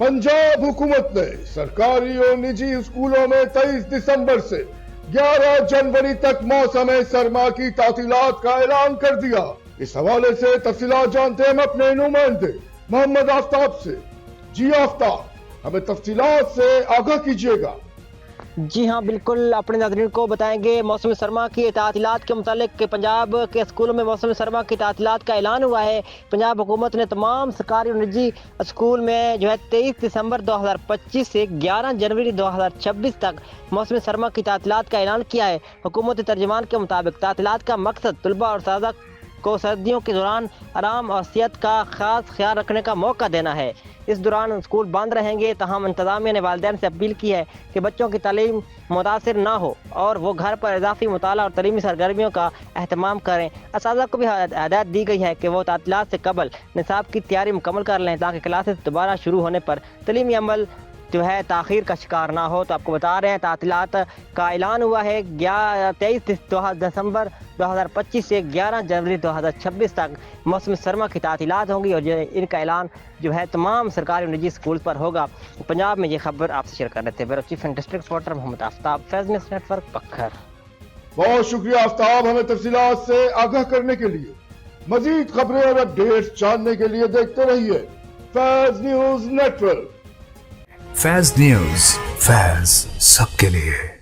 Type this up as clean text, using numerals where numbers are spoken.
पंजाब हुकूमत ने सरकारी और निजी स्कूलों में 23 दिसंबर से 11 जनवरी तक मौसम सरमा की तातीलात का ऐलान कर दिया। इस हवाले से तफसीलात जानते हैं हम अपने नुमाइंदे मोहम्मद आफ्ताब से। जी आफ्ताब, हमें तफसीलात से आगाह कीजिएगा। जी हाँ, बिल्कुल अपने नाज़रीन को बताएंगे। मौसम सरमा की तातीलात के मुतालिक कि पंजाब के स्कूलों में मौसम सरमा की तातीलात का ऐलान हुआ है। पंजाब हुकूमत ने तमाम सरकारी और निजी स्कूल में 23 दिसंबर 2025 से 11 जनवरी 2026 तक मौसम सरमा की तातीलात का ऐलान किया है। हुकूमती तर्जुमान के मुताबिक तातीलात का मकसद तलबा और सादा को सर्दियों के दौरान आराम और सेहत का खास ख्याल रखने का मौका देना है। इस दौरान स्कूल बंद रहेंगे, तहम इंतज़ामिया ने वालिदैन से अपील की है कि बच्चों की तालीम मुतासिर ना हो और वो घर पर इजाफी मुताला और तलीमी सरगर्मियों का अहतमाम करें। असातिज़ा को भी हदायत दी गई है कि वो तातीलात से कबल निसाब की तैयारी मुकम्मल कर लें ताकि क्लासेस दोबारा शुरू होने पर तलीमी अमल ताख़ीर का शिकार ना हो। तो आपको बता रहे हैं तातीलात का ऐलान हुआ है 23 दिसंबर 2025 से 11 जनवरी 2026 तक मौसम सरमा की तातीलात होंगी और इनका ऐलान तमाम सरकारी और निजी स्कूल पर होगा। पंजाब में ये खबर आपसे शेयर कर रहे थे bureau chief and district reporter Mohammad Aftab, Faiz news network, Pakhar. बहुत शुक्रिया आफ्ताब, हमें तफसीलात से आगाह करने के लिए। मजीद खबरें और अपडेट्स जानने के लिए देखते रहिए फैज़ न्यूज़ नेटवर्क। फैज़ न्यूज़, फैज़ सबके लिए।